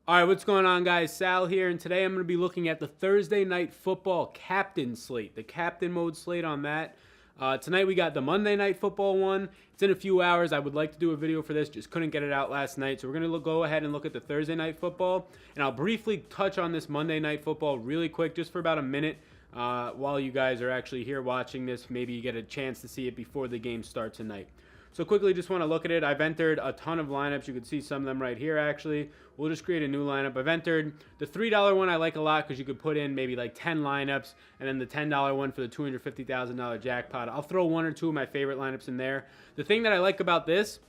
All right, what's going on, guys? Sal here, and today I'm going to be looking at the Thursday Night Football Captain Slate, the Captain Mode slate on that. Tonight we got the Monday Night Football one. It's in a few hours. I would like to do a video for this, just couldn't get it out last night. So we're going to go ahead and look at the Thursday Night Football, and I'll briefly touch on this Monday Night Football really quick, just for about a minute. While you guys are actually here watching this, maybe you get a chance to see it before the game starts tonight. So quickly, just want to look at it. I've entered a ton of lineups. You can see some of them right here, actually. We'll just create a new lineup. I've entered the $3 one I like a lot because you could put in maybe like 10 lineups, and then the $10 one for the $250,000 jackpot. I'll throw one or two of my favorite lineups in there. The thing that I like about this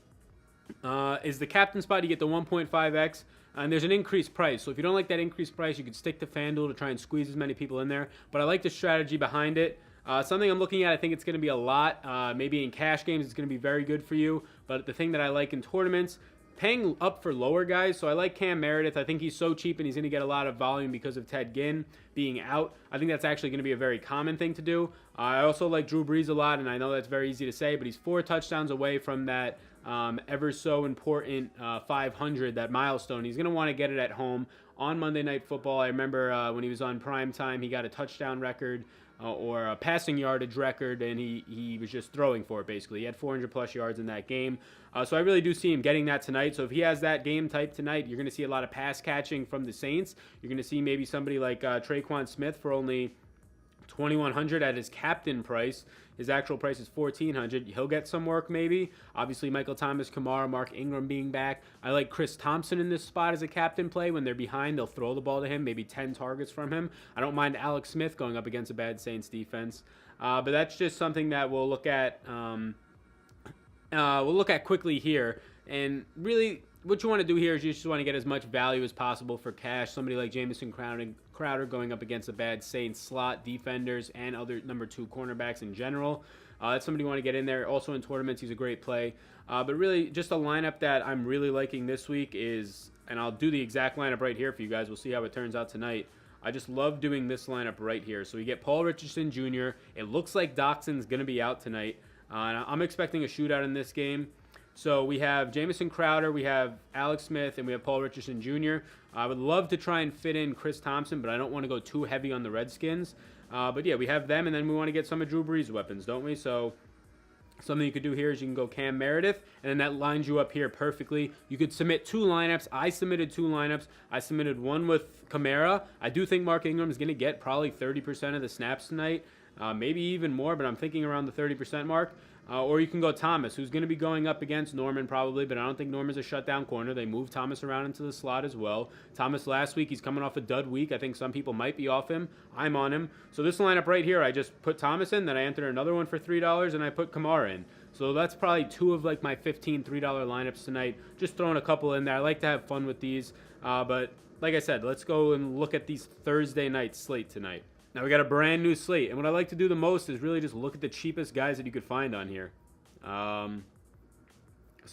is the captain spot. You get the 1.5x. And there's an increased price. So if you don't like that increased price, you could stick to FanDuel to try and squeeze as many people in there. But I like the strategy behind it. Something I'm looking at, I think it's going to be a lot. Maybe in cash games, it's going to be very good for you. But the thing that I like in tournaments, paying up for lower guys. So I like Cam Meredith. I think he's so cheap and he's going to get a lot of volume because of Ted Ginn being out. I think that's actually going to be a very common thing to do. I also like Drew Brees a lot, and I know that's very easy to say, but he's 4 touchdowns away from that ever so important 500, that milestone. He's going to want to get it at home on Monday Night Football. I remember when he was on prime time, he got a touchdown record or a passing yardage record, and he was just throwing for it, basically. He had 400-plus yards in that game. So I really do see him getting that tonight. So if he has that game type tonight, you're going to see a lot of pass catching from the Saints. You're going to see maybe somebody like Traquan Smith for only $2,100 at his captain price. His actual price is $1,400. He'll get some work maybe. Obviously, Michael Thomas, Kamara, Mark Ingram being back. I like Chris Thompson in this spot as a captain play. When they're behind, they'll throw the ball to him, maybe 10 targets from him. I don't mind Alex Smith going up against a bad Saints defense. But that's just something that we'll look at. We'll look at quickly here. And really, what you want to do here is you just want to get as much value as possible for cash. Somebody like Jamison Crowder going up against a bad Saints slot defenders and other number 2 cornerbacks in general. That's somebody you want to get in there. Also in tournaments, he's a great play. But really, just a lineup that I'm really liking this week is, and I'll do the exact lineup right here for you guys. We'll see how it turns out tonight. I just love doing this lineup right here. So we get Paul Richardson Jr. It looks like Doxson's going to be out tonight. And I'm expecting a shootout in this game. So we have Jamison Crowder, we have Alex Smith, and we have Paul Richardson Jr. I would love to try and fit in Chris Thompson, but I don't want to go too heavy on the Redskins. But yeah, we have them, and then we want to get some of Drew Brees' weapons, don't we? So something you could do here is you can go Cam Meredith, and then that lines you up here perfectly. You could submit 2 lineups. I submitted 2 lineups. I submitted one with Kamara. I do think Mark Ingram is going to get probably 30% of the snaps tonight, maybe even more, but I'm thinking around the 30% mark. Or you can go Thomas, who's going to be going up against Norman probably, but I don't think Norman's a shutdown corner. They moved Thomas around into the slot as well. Thomas last week, he's coming off a dud week. I think some people might be off him. I'm on him. So this lineup right here, I just put Thomas in, then I entered another one for $3, and I put Kamara in. So that's probably 2 of like my 15 $3 lineups tonight. Just throwing a couple in there. I like to have fun with these. But like I said, let's go and look at these Thursday night slate tonight. Now we got a brand new slate, and what I like to do the most is really just look at the cheapest guys that you could find on here. So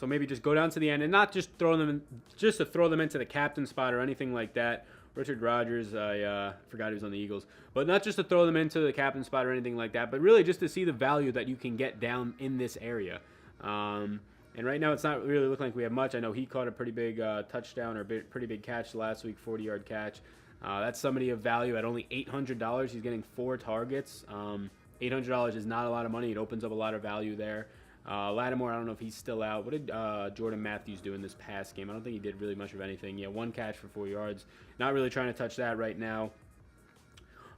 maybe just go down to the end and not just throw them in, just to throw them into the captain spot or anything like that. Richard Rodgers, I forgot he was on the Eagles, but not just to throw them into the captain spot or anything like that, but really just to see the value that you can get down in this area. And right now it's not really looking like we have much. I know he caught a pretty big touchdown or pretty big catch last week, 40-yard catch. That's somebody of value at only $800. He's getting 4 targets. $800 is not a lot of money. It opens up a lot of value there. Lattimore, I don't know if he's still out. What did Jordan Matthews do in this past game? I don't think he did really much of anything. Yeah, 1 catch for 4 yards. Not really trying to touch that right now.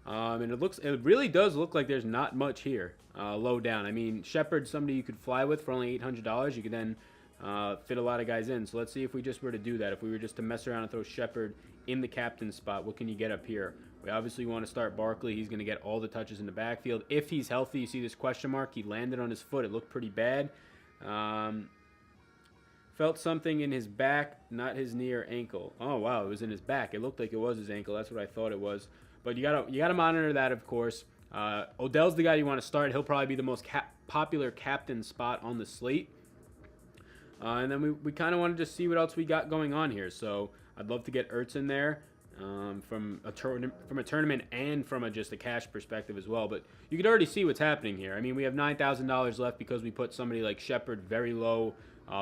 And it really does look like there's not much here low down. I mean, Shepard's somebody you could fly with for only $800. You could then fit a lot of guys in. So let's see if we just were to do that. If we were just to mess around and throw Shepard in the captain spot, what can you get up here? We obviously want to start Barkley. He's going to get all the touches in the backfield. If he's healthy, you see this question mark. He landed on his foot. It looked pretty bad. Felt something in his back, not his knee or ankle. Oh, wow, it was in his back. It looked like it was his ankle. That's what I thought it was. But you gotta monitor that, of course. Odell's the guy you want to start. He'll probably be the most popular captain spot on the slate. And then we kind of want to just see what else we got going on here. So I'd love to get Ertz in there from a tournament and from just a cash perspective as well. But you can already see what's happening here. I mean, we have $9,000 left because we put somebody like Shepard very low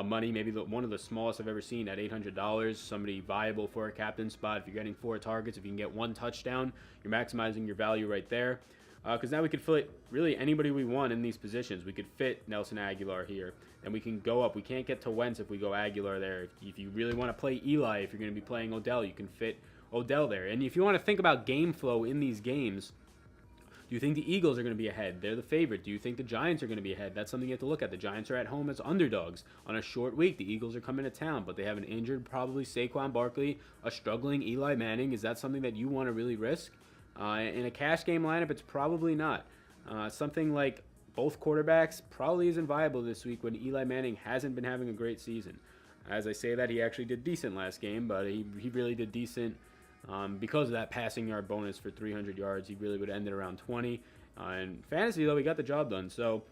money, maybe one of the smallest I've ever seen at $800. Somebody viable for a captain spot. If you're getting 4 targets, if you can get 1 touchdown, you're maximizing your value right there. Because now we could fit really anybody we want in these positions. We could fit Nelson Aguilar here, and we can go up. We can't get to Wentz if we go Aguilar there. If you really want to play Eli, if you're going to be playing Odell, you can fit Odell there. And if you want to think about game flow in these games, do you think the Eagles are going to be ahead? They're the favorite. Do you think the Giants are going to be ahead? That's something you have to look at. The Giants are at home as underdogs on a short week. The Eagles are coming to town, but they have an injured, probably Saquon Barkley, a struggling Eli Manning. Is that something that you want to really risk? In a cash game lineup, it's probably not. Something like both quarterbacks probably isn't viable this week when Eli Manning hasn't been having a great season. As I say that, he actually did decent last game, but he really did decent because of that passing yard bonus for 300 yards. He really would have ended around 20. In fantasy, though, he got the job done. So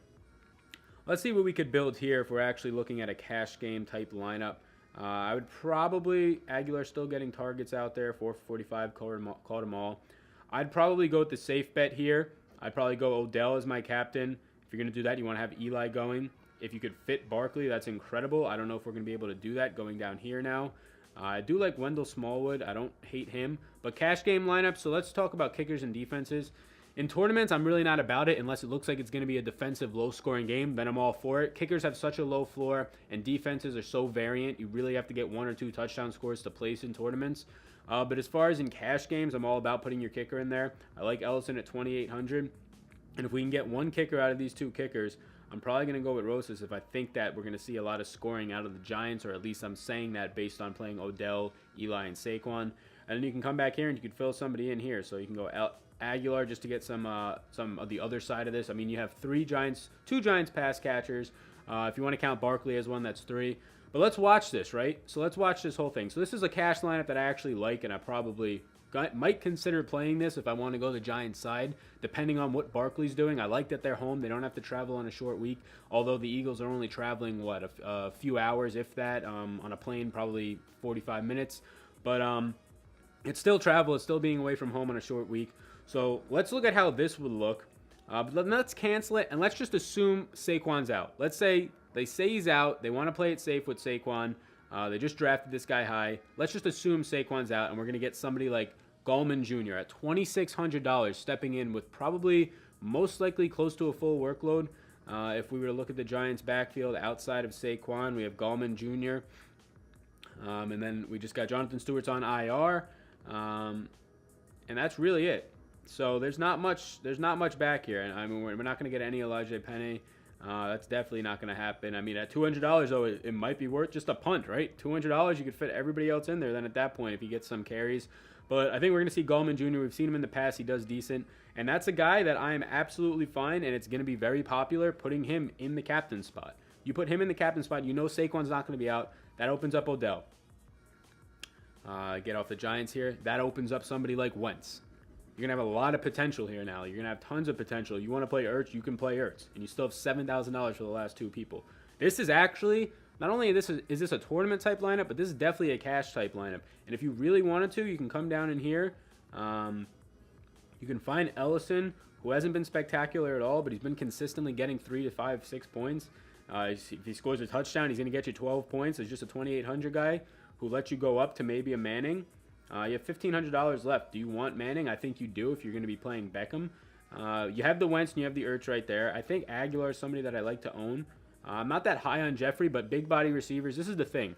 let's see what we could build here if we're actually looking at a cash game type lineup. I would probably, Aguilar still getting targets out there, 445, caught them all. I'd probably go with the safe bet here. I'd probably go Odell as my captain. If you're going to do that, you want to have Eli going. If you could fit Barkley, that's incredible. I don't know if we're going to be able to do that going down here now. I do like Wendell Smallwood. I don't hate him. But cash game lineup, so let's talk about kickers and defenses. In tournaments, I'm really not about it unless it looks like it's going to be a defensive, low-scoring game. Then I'm all for it. Kickers have such a low floor, and defenses are so variant. You really have to get 1 or 2 touchdown scores to place in tournaments. But as far as in cash games, I'm all about putting your kicker in there. I like Ellison at 2,800. And if we can get 1 kicker out of these 2 kickers, I'm probably going to go with Rosas if I think that we're going to see a lot of scoring out of the Giants, or at least I'm saying that based on playing Odell, Eli, and Saquon. And then you can come back here and you can fill somebody in here. So you can go Aguilar just to get some of the other side of this. I mean, you have 2 Giants pass catchers. If you want to count Barkley as one, that's 3. But let's watch this, right? So let's watch this whole thing. So this is a cash lineup that I actually like, and I probably might consider playing this if I want to go the Giants side, depending on what Barkley's doing. I like that they're home. They don't have to travel on a short week, although the Eagles are only traveling, a few hours, if that, on a plane, probably 45 minutes. But it's still travel. It's still being away from home on a short week. So let's look at how this would look. But let's cancel it, and let's just assume Saquon's out. Let's say they say he's out. They want to play it safe with Saquon. They just drafted this guy high. Let's just assume Saquon's out, and we're going to get somebody like Gallman Jr. at $2,600 stepping in with probably most likely close to a full workload. If we were to look at the Giants' backfield outside of Saquon, we have Gallman Jr., and then we just got Jonathan Stewart's on IR, and that's really it. So there's not much back here. I mean, we're not going to get any Elijah Penny. That's definitely not going to happen. I mean, at $200, though, it might be worth just a punt, right? $200, you could fit everybody else in there then at that point if he gets some carries. But I think we're going to see Gallman Jr. We've seen him in the past. He does decent. And that's a guy that I am absolutely fine, and it's going to be very popular putting him in the captain spot. You put him in the captain spot, you know Saquon's not going to be out. That opens up Odell. Get off the Giants here. That opens up somebody like Wentz. You're going to have a lot of potential here now. You're going to have tons of potential. You want to play Ertz, you can play Ertz. And you still have $7,000 for the last 2 people. This is actually, not only is this a tournament type lineup, but this is definitely a cash type lineup. And if you really wanted to, you can come down in here. You can find Ellison, who hasn't been spectacular at all, but he's been consistently getting 3 to 5, 6 points. If he scores a touchdown, he's going to get you 12 points. He's just a 2,800 guy who lets you go up to maybe a Manning. You have $1,500 left. Do you want Manning? I think you do if you're going to be playing Beckham. You have the Wentz and you have the Ertz right there. I think Aguilar is somebody that I like to own. I'm not that high on Jeffrey, but big body receivers, this is the thing.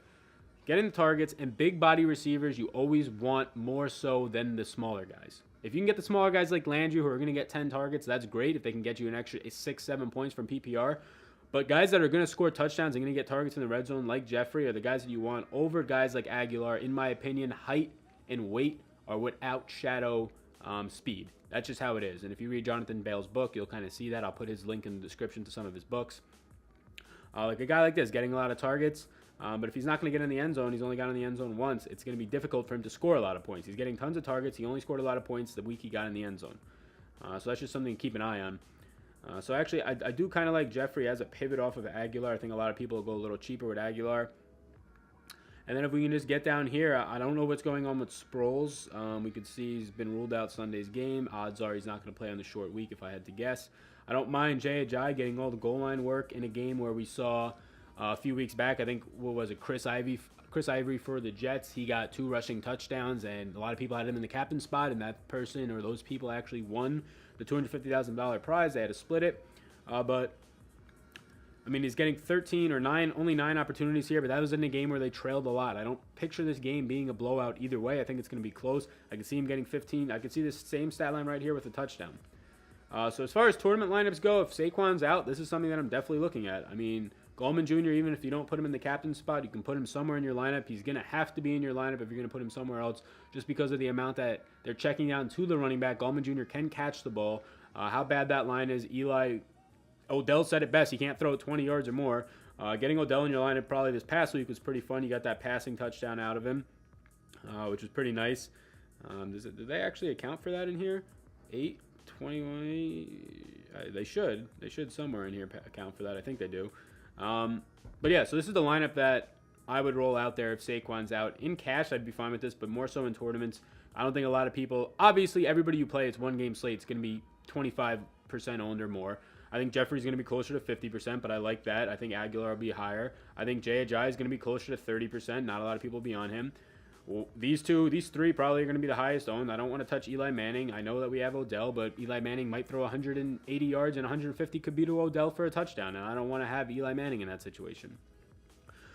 Getting the targets and big body receivers, you always want more so than the smaller guys. If you can get the smaller guys like Landry who are going to get 10 targets, that's great if they can get you an extra 6, 7 points from PPR. But guys that are going to score touchdowns and going to get targets in the red zone like Jeffrey are the guys that you want over guys like Aguilar. In my opinion, height and weight are what outshadow speed. That's just how it is. And if you read Jonathan Bale's book, you'll kind of see that. I'll put his link in the description to some of his books. Like a guy like this, getting a lot of targets. But if he's not going to get in the end zone, he's only got in the end zone once, it's going to be difficult for him to score a lot of points. He's getting tons of targets. He only scored a lot of points the week he got in the end zone. So that's just something to keep an eye on. So actually, I do kind of like Jeffrey as a pivot off of Aguilar. I think a lot of people will go a little cheaper with Aguilar. And then if we can just get down here, I don't know what's going on with Sproles. We could see he's been ruled out Sunday's game. Odds are he's not going to play on the short week if I had to guess. I don't mind Jay Ajayi getting all the goal line work in a game where we saw A few weeks back, I think, what was it, Chris Ivory for the Jets, he got 2 rushing touchdowns, and a lot of people had him in the captain spot, and that person or those people actually won the $250,000 prize. They had to split it, but I mean, he's getting 13 or 9, only 9 opportunities here, but that was in a game where they trailed a lot. I don't picture this game being a blowout either way. I think it's going to be close. I can see him getting 15. I can see this same stat line right here with a touchdown. So as far as tournament lineups go, if Saquon's out, this is something that I'm definitely looking at. I mean, Gallman Jr., even if you don't put him in the captain spot, you can put him somewhere in your lineup. He's going to have to be in your lineup if you're going to put him somewhere else, just because of the amount that they're checking down to the running back. Gallman Jr. can catch the ball. How bad that line is, Odell said it best. He can't throw it 20 yards or more. Getting Odell in your lineup probably this past week was pretty fun. You got that passing touchdown out of him, which was pretty nice. Did they actually account for that in here? 8, 21. They should. They should somewhere in here account for that. I think they do. But yeah, so this is the lineup that I would roll out there if Saquon's out. In cash, I'd be fine with this, but more so in tournaments. I don't think a lot of people. Obviously, everybody you play, it's one game slate. It's going to be 25% owned or more. I think Jeffrey's going to be closer to 50%, but I like that. I think Aguilar will be higher. I think Jai is going to be closer to 30%. Not a lot of people will be on him. Well, these 3 probably are going to be the highest owned. I don't want to touch Eli Manning. I know that we have Odell, but Eli Manning might throw 180 yards and 150 could be to Odell for a touchdown, and I don't want to have Eli Manning in that situation.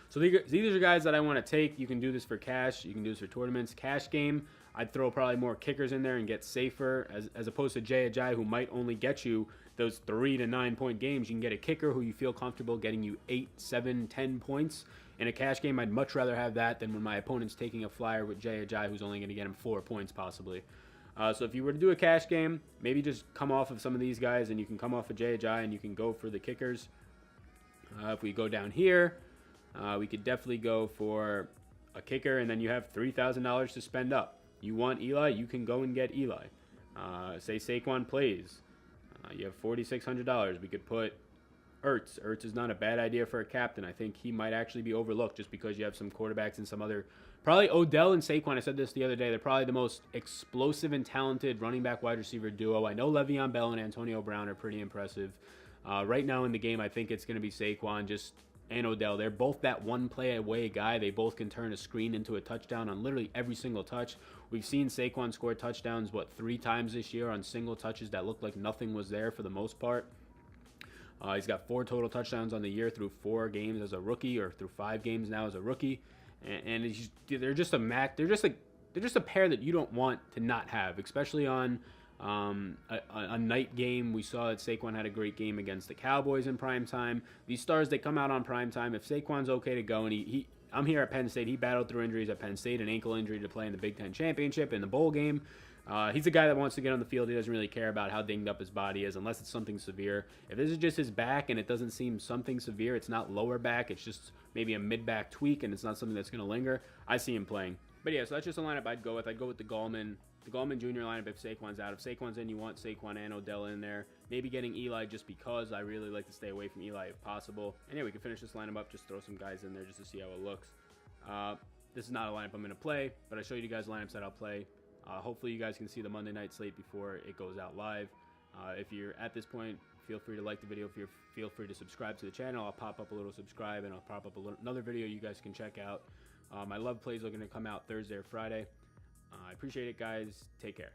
So these are guys that I want to take. You can do this for cash. You can do this for tournaments. Cash game, I'd throw probably more kickers in there and get safer as opposed to Jai Ajayi, who might only get you those 3 to 9 point games. You can get a kicker who you feel comfortable getting you 8, 7, 10 points. In a cash game, I'd much rather have that than when my opponent's taking a flyer with Jai Ajayi, who's only going to get him 4 points possibly. So if you were to do a cash game, maybe just come off of some of these guys, and you can come off of Jai Ajayi, and you can go for the kickers. If we go down here, we could definitely go for a kicker, and then you have $3,000 to spend up. You want Eli, you can go and get Eli. Say Saquon plays. You have $4,600. We could put Ertz. Ertz is not a bad idea for a captain. I think he might actually be overlooked just because you have some quarterbacks and some other. Probably Odell and Saquon. I said this the other day. They're probably the most explosive and talented running back wide receiver duo. I know Le'Veon Bell and Antonio Brown are pretty impressive. Right now in the game, I think it's going to be Saquon and Odell. They're both that one play away guy. They both can turn a screen into a touchdown on literally every single touch. We've seen Saquon score touchdowns, 3 times this year on single touches that looked like nothing was there for the most part. He's got 4 total touchdowns on the year through 4 games as a rookie, or through 5 games now as a rookie. And they're just a pair that you don't want to not have, especially on a night game. We saw that Saquon had a great game against the Cowboys in primetime. These stars, they come out on primetime. If Saquon's okay to go, and I'm here at Penn State. He battled through injuries at Penn State, an ankle injury to play in the Big Ten Championship in the bowl game. He's a guy that wants to get on the field. He doesn't really care about how dinged up his body is unless it's something severe. If this is just his back and it doesn't seem something severe, it's not lower back, it's just maybe a mid-back tweak and it's not something that's going to linger, I see him playing. But yeah, so that's just a lineup I'd go with. I'd go with the Gallman Jr. lineup if Saquon's out. If Saquon's in, you want Saquon and Odell in there. Maybe getting Eli just because I really like to stay away from Eli if possible. And yeah, we can finish this lineup up, just throw some guys in there just to see how it looks. This is not a lineup I'm going to play, but I showed you guys lineups that I'll play. Hopefully you guys can see the Monday night slate before it goes out live. If you're at this point, feel free to like the video. Feel free to subscribe to the channel. I'll pop up a little subscribe, and I'll pop up another video you guys can check out. My love plays are going to come out Thursday or Friday. I appreciate it, guys. Take care.